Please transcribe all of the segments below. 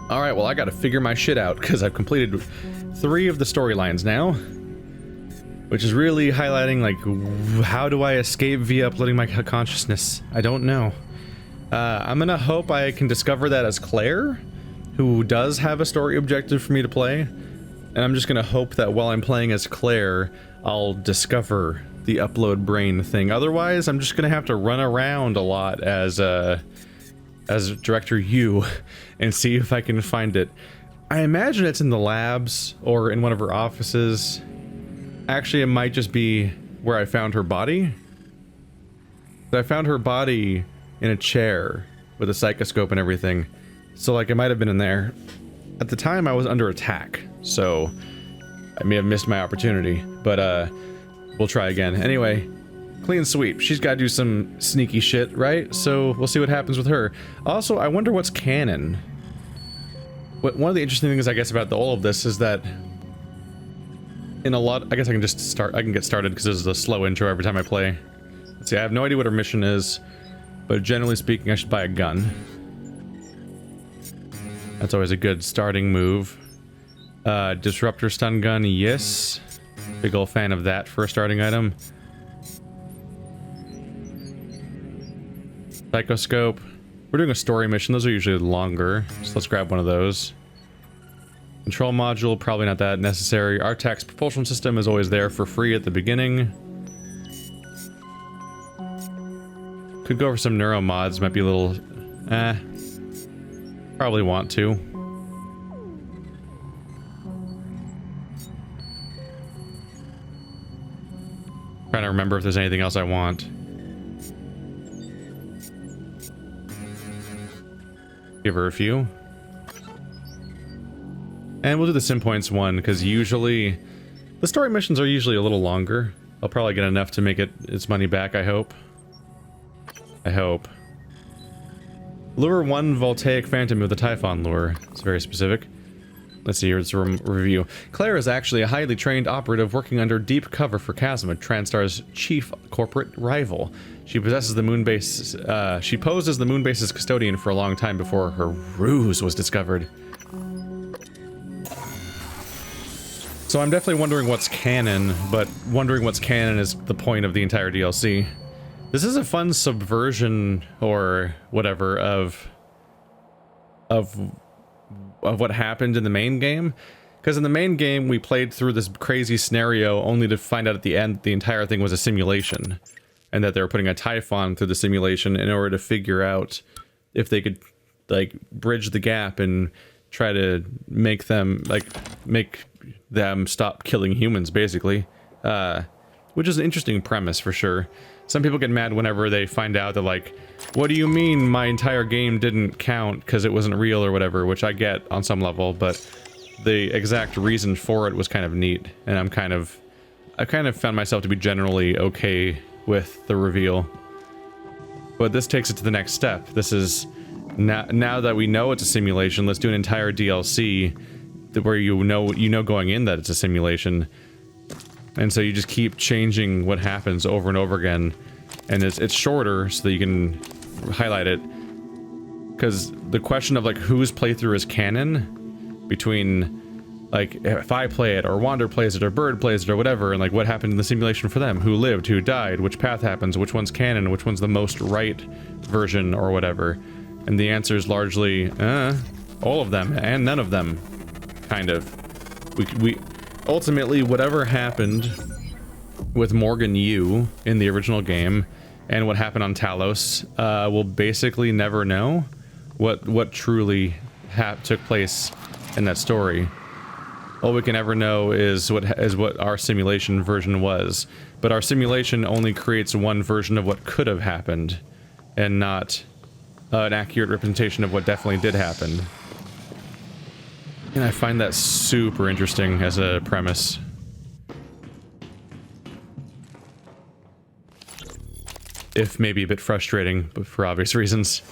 Alright, well I gotta figure my shit out, because I've completed 3 of the storylines now. Which is really highlighting, like, how do I escape via uploading my consciousness? I don't know. I'm gonna hope I can discover that as Claire, who does have a story objective for me to play. And I'm just gonna hope that while I'm playing as Claire, I'll discover the upload brain thing. Otherwise, I'm just gonna have to run around a lot as Director Yu and see if I can find it. I imagine it's in the labs or in one of her offices. Actually, it might just be where I found her body. I found her body in a chair with a psychoscope and everything. So, like, it might have been in there. At the time, I was under attack, so I may have missed my opportunity. But, we'll try again. Anyway, clean sweep. She's got to do some sneaky shit, right? So, we'll see what happens with her. Also, I wonder what's canon. One of the interesting things, I guess, about all of this is that in a lot, I guess I can just start, I can get started because this is a slow intro every time I play. Let's see, I have no idea what her mission is, but generally speaking, I should buy a gun. That's always a good starting move. Disruptor stun gun, yes. Big ol' fan of that for a starting item. Psychoscope. We're doing a story mission, those are usually longer, so let's grab one of those. Control module, probably not that necessary. Artax's propulsion system is always there for free at the beginning. Could go for some neuro mods, might be a little... Probably want to. Trying to remember if there's anything else I want. Give her a few. And we'll do the sim points one, because usually... the story missions are usually a little longer. I'll probably get enough to make it its money back, I hope. I hope. Lure 1 Voltaic Phantom with the Typhon lure. It's very specific. Let's see, here's a review. Claire is actually a highly trained operative working under deep cover for KASMA, TranStar's chief corporate rival. She possesses the moonbase. She posed as the moonbase's custodian for a long time before her ruse was discovered. So I'm definitely wondering what's canon, but wondering what's canon is the point of the entire DLC. This is a fun subversion, or whatever, of what happened in the main game. Because in the main game, we played through this crazy scenario only to find out at the end the entire thing was a simulation. And that they were putting a Typhon through the simulation in order to figure out if they could, like, bridge the gap and try to make them, like, make them stop killing humans, basically. Which is an interesting premise, for sure. Some people get mad whenever they find out that, like, what do you mean my entire game didn't count because it wasn't real or whatever, which I get on some level, but the exact reason for it was kind of neat, and I kind of found myself to be generally okay with the reveal. But this takes it to the next step. This is, now that we know it's a simulation, let's do an entire DLC where you know going in that it's a simulation. And so you just keep changing what happens over and over again. And it's shorter so that you can highlight it. Because the question of, like, whose playthrough is canon between, like, if I play it, or Wander plays it, or Bird plays it, or whatever, and, like, what happened in the simulation for them? Who lived? Who died? Which path happens? Which one's canon? Which one's the most right version, or whatever? And the answer is largely, all of them, and none of them. Kind of. We ultimately, whatever happened with Morgan Yu in the original game and what happened on Talos, we'll basically never know what truly took place in that story. All we can ever know is what our simulation version was, but our simulation only creates one version of what could have happened, and not an accurate representation of what definitely did happen. And I find that super interesting as a premise. If maybe a bit frustrating, but for obvious reasons.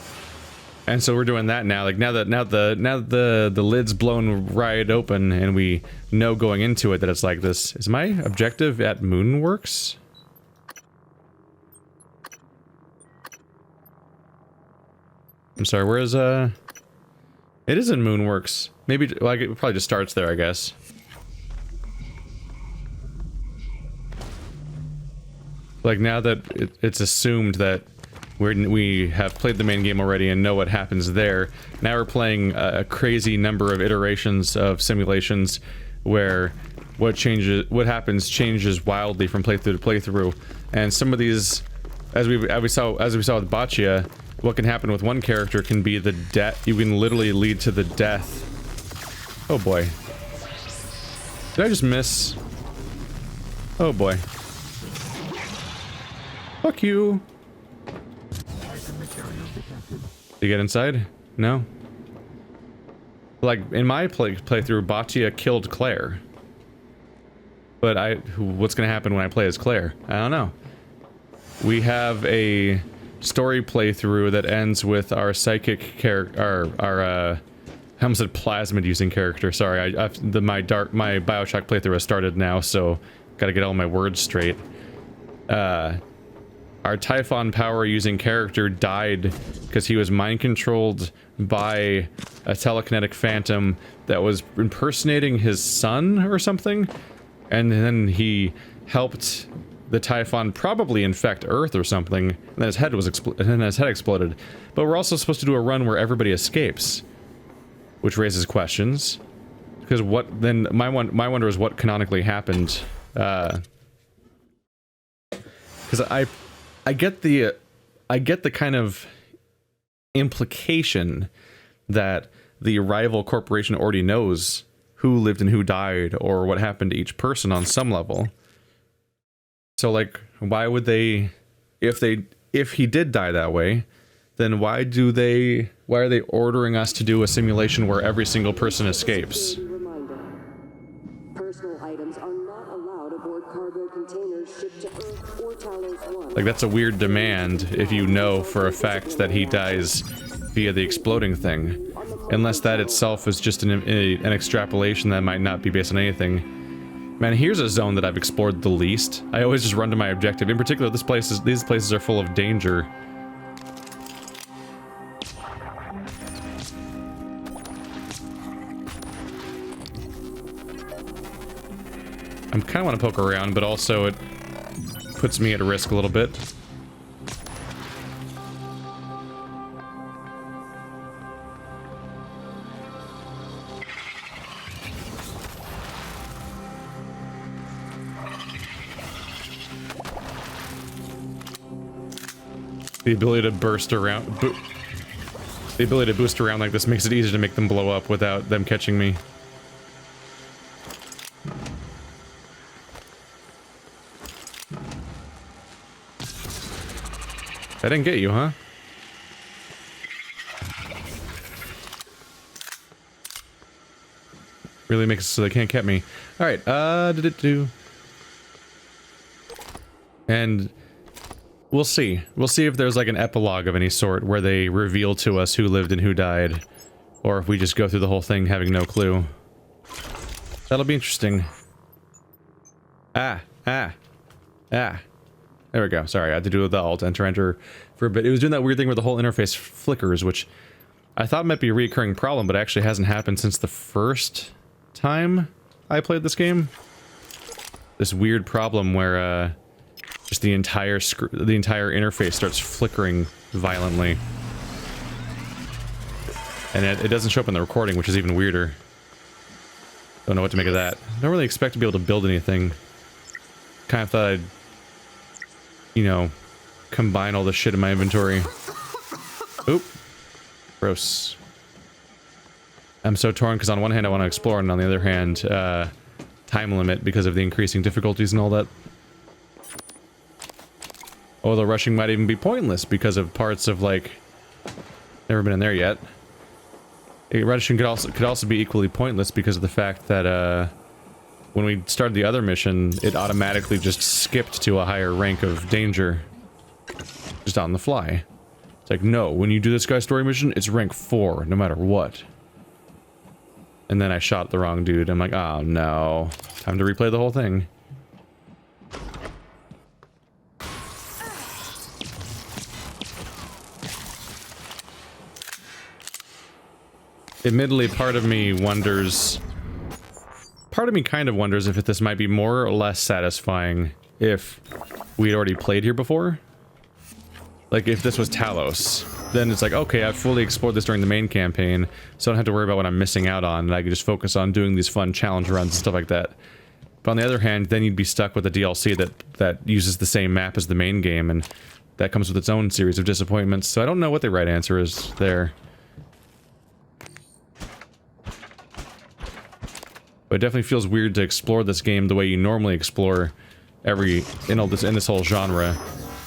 And so we're doing that now. Like, now that the lid's blown right open and we know going into it that it's like this. Is my objective at Moonworks? I'm sorry, where is It is in Moonworks. Maybe, well, it probably just starts there, I guess. Like, now that it's assumed that we have played the main game already and know what happens there, now we're playing a crazy number of iterations of simulations where what happens changes wildly from playthrough to playthrough. And some of these, as we saw with Boccia, what can happen with one character can be the death. You can literally lead to the death. Oh boy. Did I just miss? Oh boy. Fuck you. Did you get inside? No? Like, in my playthrough, Boccia killed Claire. But what's gonna happen when I play as Claire? I don't know. We have a story playthrough that ends with our psychic character, I almost said plasmid using character, sorry, my Bioshock playthrough has started now, so gotta get all my words straight. Our Typhon power using character died because he was mind controlled by a telekinetic phantom that was impersonating his son or something, and then he helped the Typhon probably infect Earth or something, and then his head exploded. But we're also supposed to do a run where everybody escapes, which raises questions. Because what then? My wonder is what canonically happened. Because I get the kind of implication that the rival corporation already knows who lived and who died, or what happened to each person on some level. So, like, why would they, if he did die that way, then why are they ordering us to do a simulation where every single person escapes? Personal items are not allowed aboard cargo containers shipped to Earth or Talos 1. Like, that's a weird demand if you know for a fact that he dies via the exploding thing. Unless that itself is just an extrapolation that might not be based on anything. Man, here's a zone that I've explored the least. I always just run to my objective. In particular, these places are full of danger. I kind of want to poke around, but also it puts me at risk a little bit. The ability to burst around, the ability to boost around like this makes it easier to make them blow up without them catching me. I didn't get you, huh? Really makes it so they can't get me. Alright, did it do? And we'll see. We'll see if there's like an epilogue of any sort where they reveal to us who lived and who died. Or if we just go through the whole thing having no clue. That'll be interesting. Ah. There we go. Sorry, I had to do the alt enter for a bit. It was doing that weird thing where the whole interface flickers, which I thought might be a recurring problem, but actually hasn't happened since the first time I played this game. This weird problem where just the entire interface starts flickering violently. And it doesn't show up in the recording, which is even weirder. Don't know what to make of that. Don't really expect to be able to build anything. Kind of thought I'd, you know, combine all the shit in my inventory. Oop. Gross. I'm so torn because on one hand I want to explore, and on the other hand, time limit because of the increasing difficulties and all that. Although rushing might even be pointless because of parts of, like, never been in there yet. Rushing could also be equally pointless because of the fact that when we started the other mission, it automatically just skipped to a higher rank of danger. Just on the fly. It's like, no, when you do this guy's story mission, it's rank 4, no matter what. And then I shot the wrong dude. I'm like, oh no. Time to replay the whole thing. Admittedly, part of me wonders... Part of me kind of wonders if this might be more or less satisfying if we'd already played here before. Like, if this was Talos, then it's like, okay, I've fully explored this during the main campaign, so I don't have to worry about what I'm missing out on, and I can just focus on doing these fun challenge runs and stuff like that. But on the other hand, then you'd be stuck with a DLC that uses the same map as the main game, and that comes with its own series of disappointments, so I don't know what the right answer is there. But it definitely feels weird to explore this game the way you normally explore in this whole genre,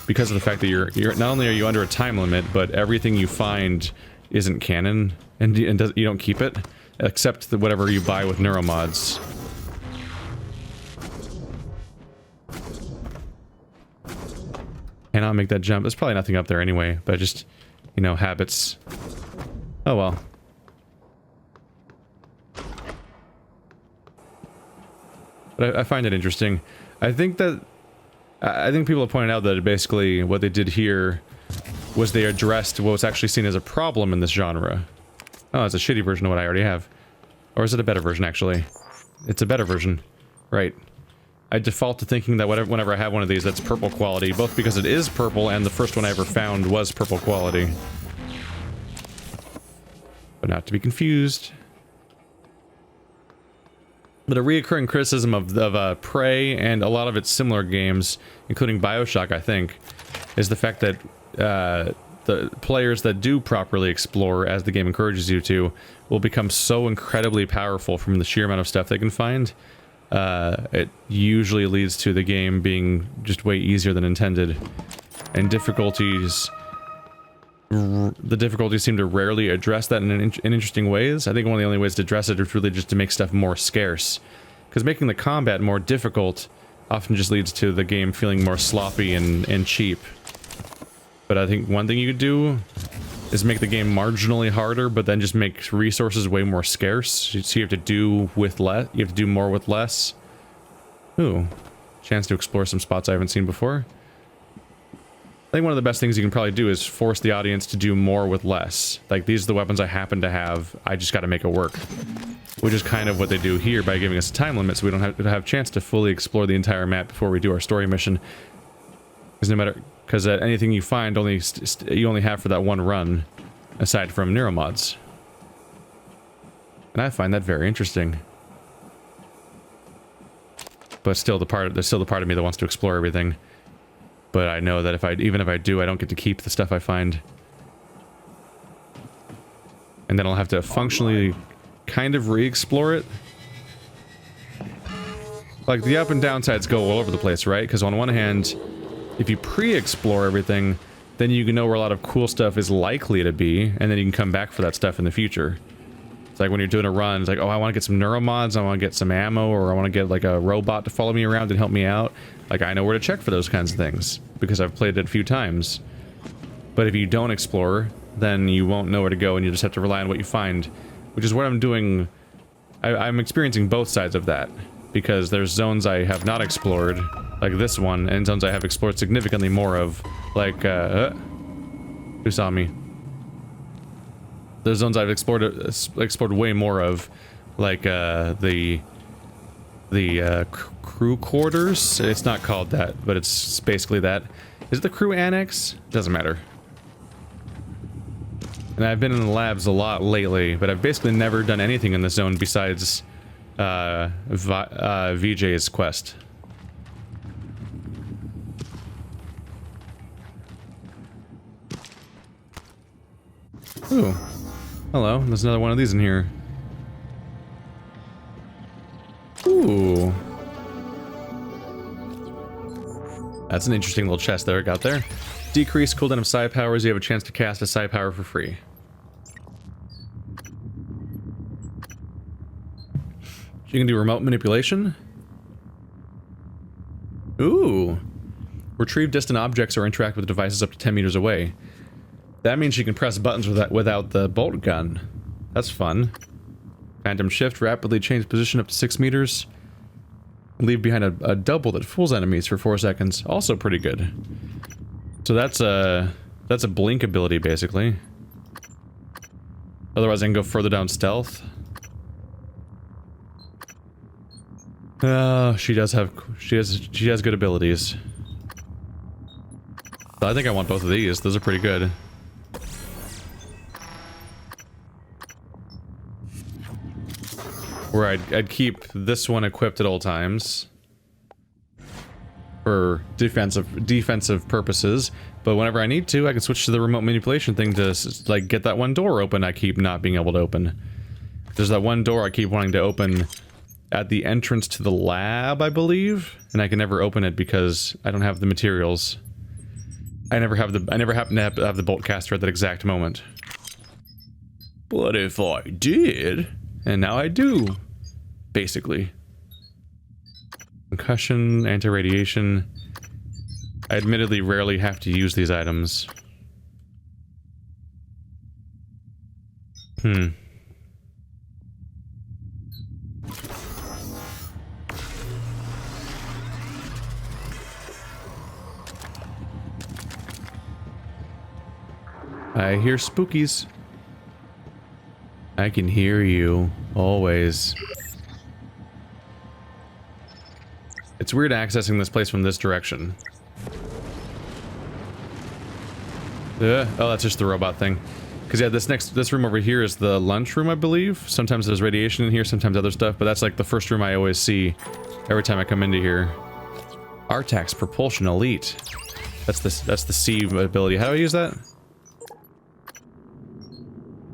because of the fact that you're not only are you under a time limit, but everything you find isn't canon, and you don't keep it, except whatever you buy with neuromods. Cannot make that jump. There's probably nothing up there anyway, but just, you know, habits. Oh well. But I find it interesting. I think people have pointed out that basically what they did here was they addressed what was actually seen as a problem in this genre. Oh, it's a shitty version of what I already have. Or is it a better version, actually? It's a better version. Right. I default to thinking that whenever I have one of these, that's purple quality, both because it is purple and the first one I ever found was purple quality. But not to be confused. But a reoccurring criticism of Prey and a lot of its similar games, including BioShock, I think, is the fact that the players that do properly explore, as the game encourages you to, will become so incredibly powerful from the sheer amount of stuff they can find. It usually leads to the game being just way easier than intended. And the difficulties seem to rarely address that in interesting ways. I think one of the only ways to address it is really just to make stuff more scarce. Because making the combat more difficult often just leads to the game feeling more sloppy and cheap. But I think one thing you could do is make the game marginally harder, but then just make resources way more scarce. So you have to do with less. You have to do more with less. Ooh, chance to explore some spots I haven't seen before. I think one of the best things you can probably do is force the audience to do more with less. Like, these are the weapons I happen to have, I just gotta make it work. Which is kind of what they do here by giving us a time limit, so we don't have a chance to fully explore the entire map before we do our story mission. Because anything you find, you only have for that one run, aside from neuromods. And I find that very interesting. But still, there's still the part of me that wants to explore everything. But I know that even if I do, I don't get to keep the stuff I find. And then I'll have to functionally kind of re-explore it. Like, the up and down sides go all over the place, right? Because on one hand, if you pre-explore everything, then you can know where a lot of cool stuff is likely to be, and then you can come back for that stuff in the future. It's like when you're doing a run, it's like, oh, I want to get some neuromods, I want to get some ammo, or I want to get like a robot to follow me around and help me out. Like, I know where to check for those kinds of things, because I've played it a few times. But if you don't explore, then you won't know where to go, and you just have to rely on what you find. Which is what I'm doing. I'm experiencing both sides of that. Because there's zones I have not explored, like this one, and zones I have explored significantly more of, like, who saw me? There's zones I've explored way more of, like, the crew quarters? It's not called that, but it's basically that. Is it the crew annex? Doesn't matter. And I've been in the labs a lot lately, but I've basically never done anything in this zone besides VJ's quest. Ooh. Hello, there's another one of these in here. Ooh. That's an interesting little chest there, got there. Decrease cooldown of psi powers, you have a chance to cast a psi power for free. You can do remote manipulation. Ooh. Retrieve distant objects or interact with devices up to 10 meters away. That means you can press buttons without the bolt gun. That's fun. Phantom shift, rapidly change position up to 6 meters. Leave behind a double that fools enemies for 4 seconds. Also pretty good. So that's a blink ability, basically. Otherwise I can go further down stealth. She has good abilities. I think I want both of these. Those are pretty good. Where I'd keep this one equipped at all times for defensive purposes, but whenever I need to, I can switch to the remote manipulation thing to like get that one door open I keep not being able to open. There's that one door I keep wanting to open at the entrance to the lab, I believe, and I can never open it because I don't have the materials. I never happen to have the bolt caster at that exact moment. But if I did, and now I do, basically. Concussion, anti-radiation. I admittedly rarely have to use these items. I hear spookies. I can hear you, always. It's weird accessing this place from this direction. Oh, that's just the robot thing. Because yeah, this room over here is the lunch room, I believe. Sometimes there's radiation in here, sometimes other stuff, but that's like the first room I always see every time I come into here. Artax Propulsion Elite. That's the C ability. How do I use that?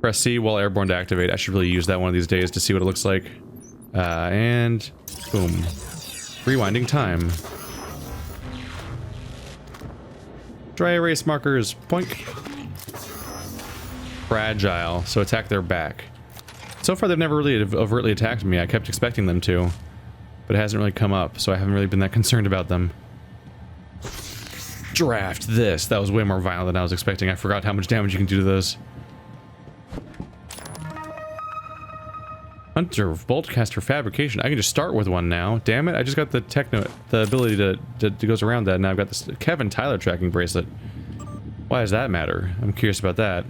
Press C while airborne to activate. I should really use that one of these days to see what it looks like. And boom. Rewinding time. Dry erase markers. Poink. Fragile. So attack their back. So far they've never really overtly attacked me. I kept expecting them to. But it hasn't really come up, so I haven't really been that concerned about them. Draft this. That was way more violent than I was expecting. I forgot how much damage you can do to those. Hunter Boltcaster Fabrication. I can just start with one now. Damn it! I just got the ability to goes around that. Now I've got this Kevin Tyler tracking bracelet. Why does that matter? I'm curious about that.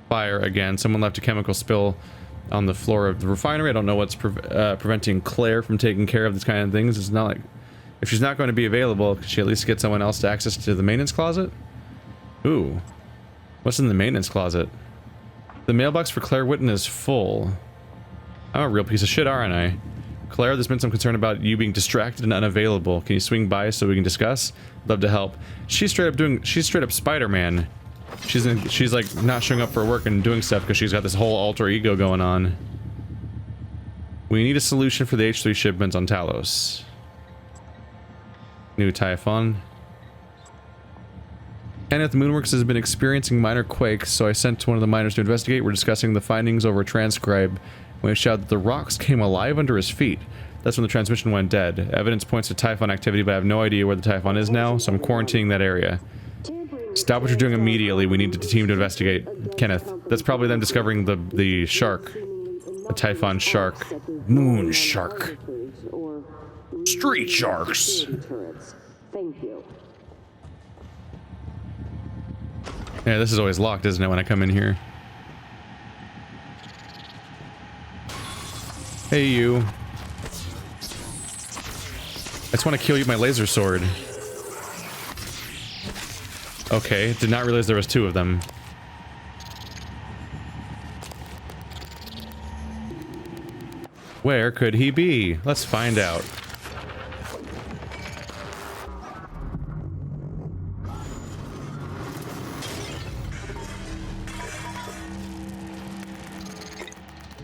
Fire again. Someone left a chemical spill on the floor of the refinery. I don't know what's preventing Claire from taking care of this kind of things. It's not like if she's not going to be available, could she at least get someone else to access to the maintenance closet? Ooh, what's in the maintenance closet? The mailbox for Claire Whitten is full. I'm a real piece of shit, aren't I? Claire, there's been some concern about you being distracted and unavailable. Can you swing by so we can discuss? Love to help. She's straight up Spider-Man. She's like not showing up for work and doing stuff because she's got this whole alter ego going on. We need a solution for the H3 shipments on Talos. New Typhon. Kenneth, Moonworks has been experiencing minor quakes, so I sent one of the miners to investigate. We're discussing the findings over a transcribe. When he shouted that the rocks came alive under his feet. That's when the transmission went dead. Evidence points to Typhon activity, but I have no idea where the Typhon is now, so I'm quarantining that area. Stop what you're doing immediately. We need the team to investigate. Kenneth, that's probably them discovering the shark. The Typhon shark. Moon shark. Street sharks. Yeah, this is always locked, isn't it, when I come in here? Hey, you. I just want to kill you with my laser sword. Okay, did not realize there was two of them. Where could he be? Let's find out.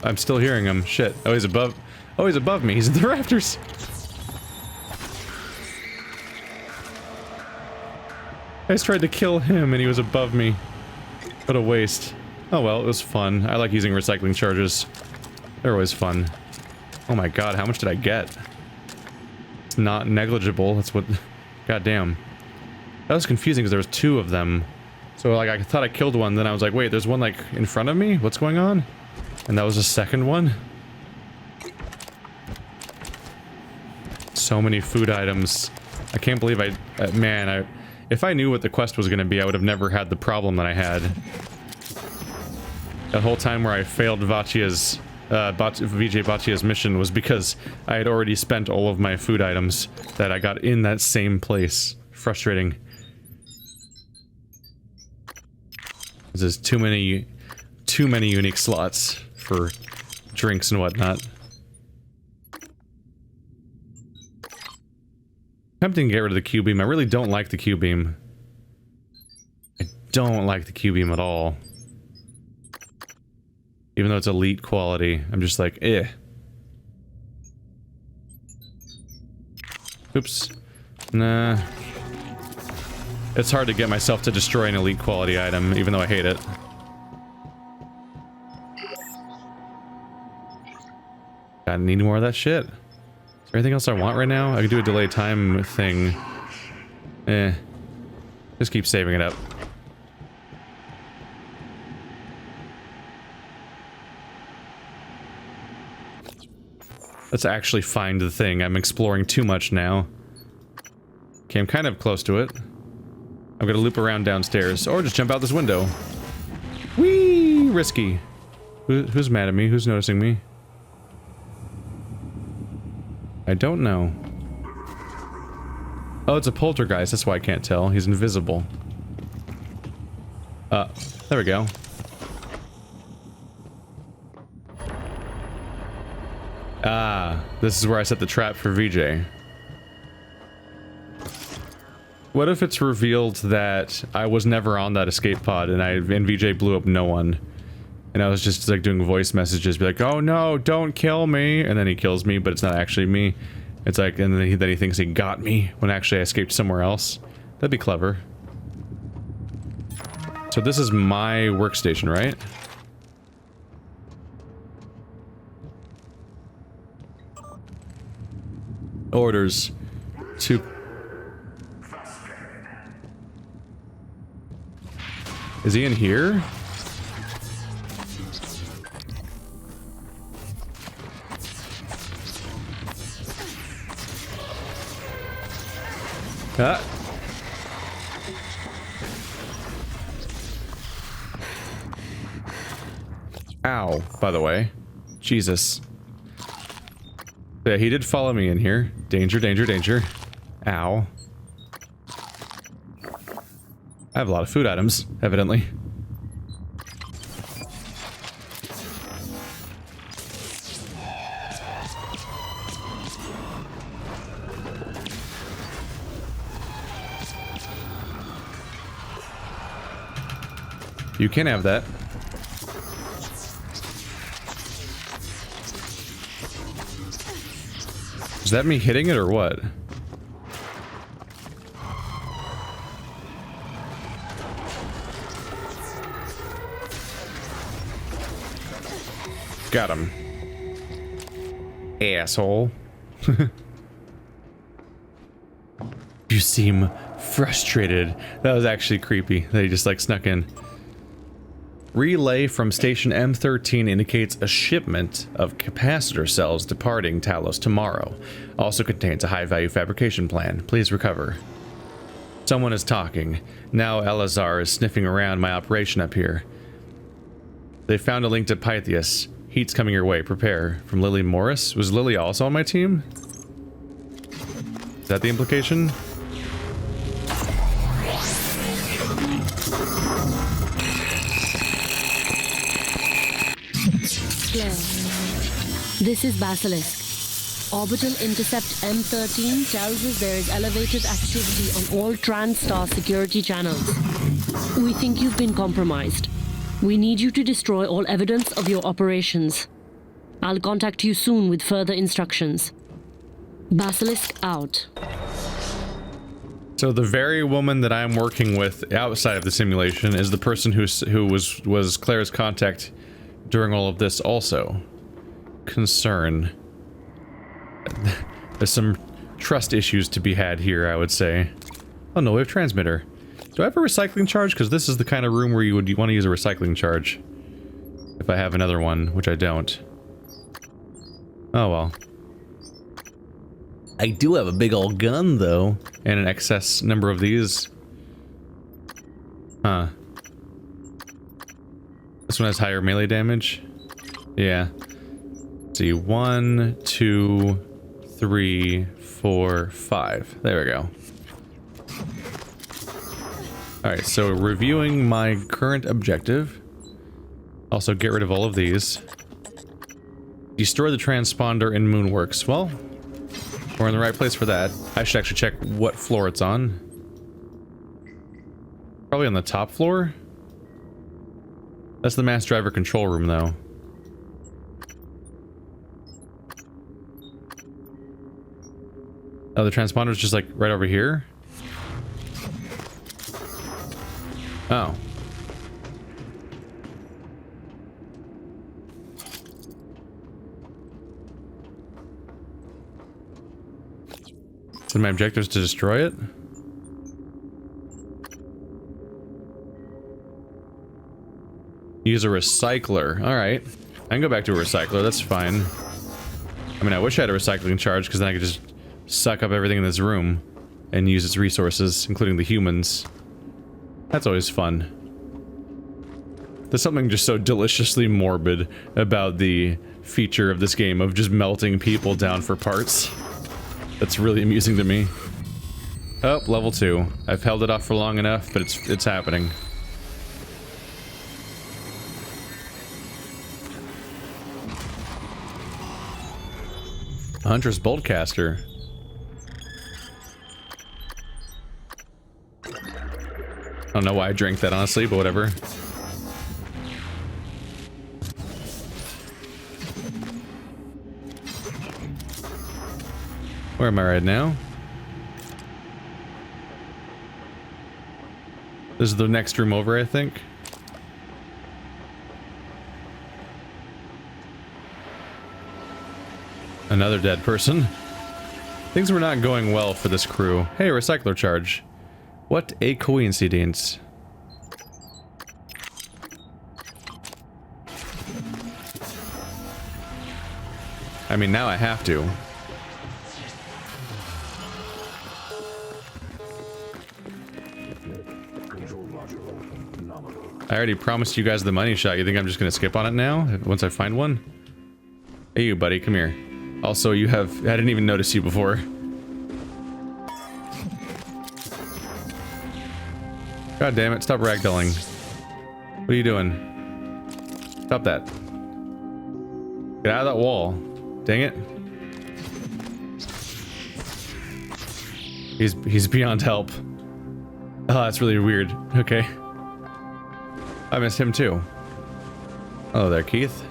I'm still hearing him. Shit. Oh, he's above. Oh, he's above me. He's in the rafters. I just tried to kill him and he was above me. What a waste. Oh well, it was fun. I like using recycling charges. They're always fun. Oh my god, how much did I get? It's not negligible. That's what... God damn. That was confusing because there was two of them. So like I thought I killed one, then I was like, wait, there's one like in front of me? What's going on? And that was the second one? So many food items. I can't believe man, if I knew what the quest was going to be, I would have never had the problem that I had. That whole time where I failed Vijay Bhattacharya's mission was because I had already spent all of my food items that I got in that same place. Frustrating. This is too many unique slots for drinks and whatnot. Tempting to get rid of the Q-beam. I really don't like the Q-beam. I don't like the Q-beam at all. Even though it's elite quality, I'm just like, eh. Oops. Nah. It's hard to get myself to destroy an elite quality item, even though I hate it. I need more of that shit. Is there anything else I want right now? I could do a delay time thing. Eh. Just keep saving it up. Let's actually find the thing. I'm exploring too much now. Okay, I'm kind of close to it. I'm gonna loop around downstairs, or just jump out this window. Whee! Risky. Who's mad at me? Who's noticing me? I don't know. Oh, it's a poltergeist. That's why I can't tell. He's invisible. There we go. Ah, this is where I set the trap for VJ. What if it's revealed that I was never on that escape pod and VJ blew up no one? And I was just like doing voice messages, be like, oh no, don't kill me. And then he kills me, but it's not actually me. It's like, and then he thinks he got me when actually I escaped somewhere else. That'd be clever. So this is my workstation, right? Orders to... Is he in here? Ah. Ow, by the way. Jesus. Yeah, he did follow me in here. Danger, danger, danger. Ow. I have a lot of food items, evidently. You can have that. Is that me hitting it or what? Got him. Asshole. You seem frustrated. That was actually creepy. They just like snuck in. Relay from station M13 indicates a shipment of capacitor cells departing Talos tomorrow. Also contains a high-value fabrication plan. Please recover. Someone is talking. Now Elazar is sniffing around my operation up here. They found a link to Pythias. Heat's coming your way. Prepare. From Lily Morris? Was Lily also on my team? Is that the implication? Claire, this is Basilisk. Orbital intercept M13 tells us there is elevated activity on all TranStar security channels. We think you've been compromised. We need you to destroy all evidence of your operations. I'll contact you soon with further instructions. Basilisk out. So the very woman that I'm working with outside of the simulation is the person who was Claire's contact during all of this also. Concern. There's some trust issues to be had here, I would say. Oh no, we have transmitter. Do I have a recycling charge? Because this is the kind of room where you would want to use a recycling charge. If I have another one, which I don't. Oh well. I do have a big old gun, though. And an excess number of these. Huh. This one has higher melee damage. Yeah. Let's see, 1, 2, 3, 4, 5. There we go. Alright, so reviewing my current objective. Also, get rid of all of these. Destroy the transponder in Moonworks. Well, we're in the right place for that. I should actually check what floor it's on. Probably on the top floor. That's the mass driver control room, though. Oh, the transponder's just like right over here? Oh. So my objective is to destroy it? Use a recycler. Alright. I can go back to a recycler, that's fine. I mean, I wish I had a recycling charge, because then I could just suck up everything in this room and use its resources, including the humans. That's always fun. There's something just so deliciously morbid about the feature of this game of just melting people down for parts. That's really amusing to me. Oh, level 2. I've held it off for long enough, but it's happening. Huntress Boltcaster. I don't know why I drank that, honestly, but whatever. Where am I right now? This is the next room over, I think. Another dead person. Things were not going well for this crew. Hey, recycler charge. What a coincidence. I mean, now I have to. I already promised you guys the money shot. You think I'm just gonna skip on it now? Once I find one? Hey you, buddy, come here. Also, you have... I didn't even notice you before. God damn it, stop ragdolling. What are you doing? Stop that. Get out of that wall. Dang it. He's beyond help. Oh, that's really weird. Okay. I missed him too. Hello there, Keith.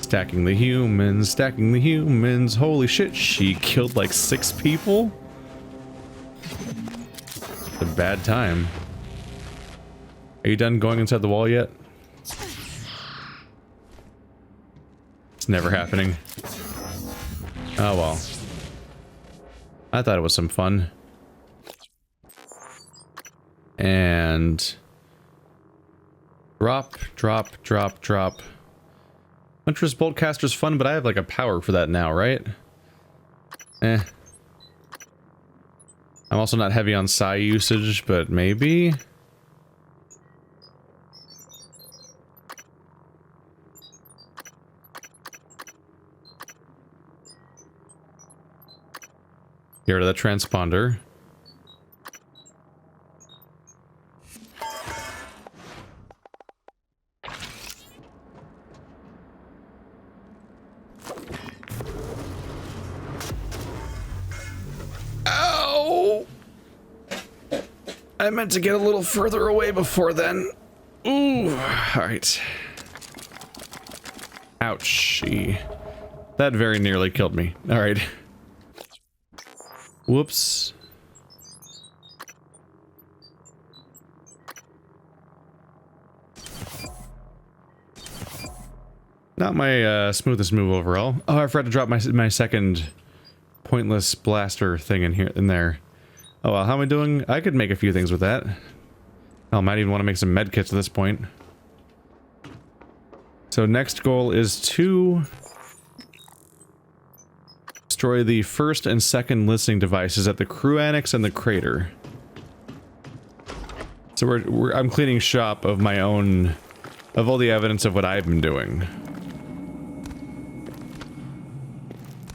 Stacking the humans, stacking the humans. Holy shit, she killed like 6 people? It's a bad time. Are you done going inside the wall yet? It's never happening. Oh well. I thought it was some fun. And... drop, drop, drop, drop. Huntress Boltcaster's fun, but I have like a power for that now, right? Eh. I'm also not heavy on psi usage, but maybe... Get rid of that transponder. Ow! I meant to get a little further away before then. Ooh, alright. Ouchie. That very nearly killed me. Alright. Whoops. Not my smoothest move overall. Oh, I forgot to drop my second pointless blaster thing in there. Oh well, how am I doing? I could make a few things with that. I might even want to make some med kits at this point. So next goal is to destroy the first and second listening devices at the crew annex and the crater. So I'm cleaning shop of my own, of all the evidence of what I've been doing.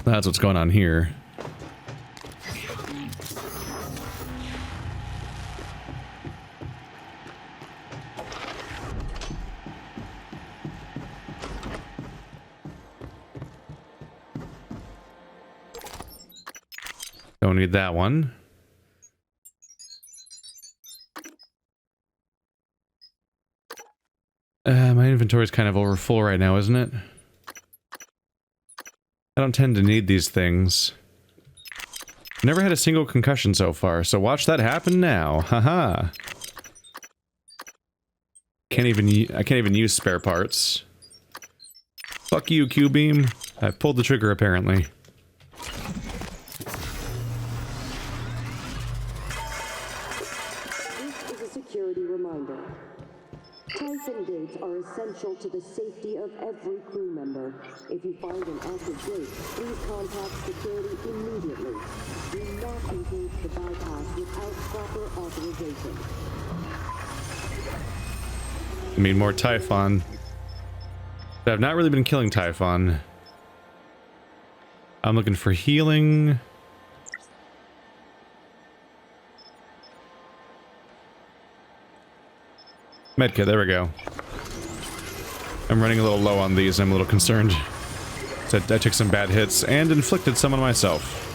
That's what's going on here. Don't need that one. My inventory is kind of over full right now, isn't it? I don't tend to need these things. Never had a single concussion so far, so watch that happen now. Haha. I can't even use spare parts. Fuck you, Q-beam. I've pulled the trigger apparently. This is a security reminder. Typhon gates are essential to the safety of every crew member. If you find an active gate, please contact security immediately. Do not engage the bypass without proper authorization. I mean, more Typhon. But I've not really been killing Typhon. I'm looking for healing. Medkit, there we go. I'm running a little low on these, I'm a little concerned. So I took some bad hits and inflicted some on myself.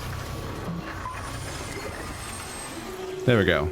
There we go.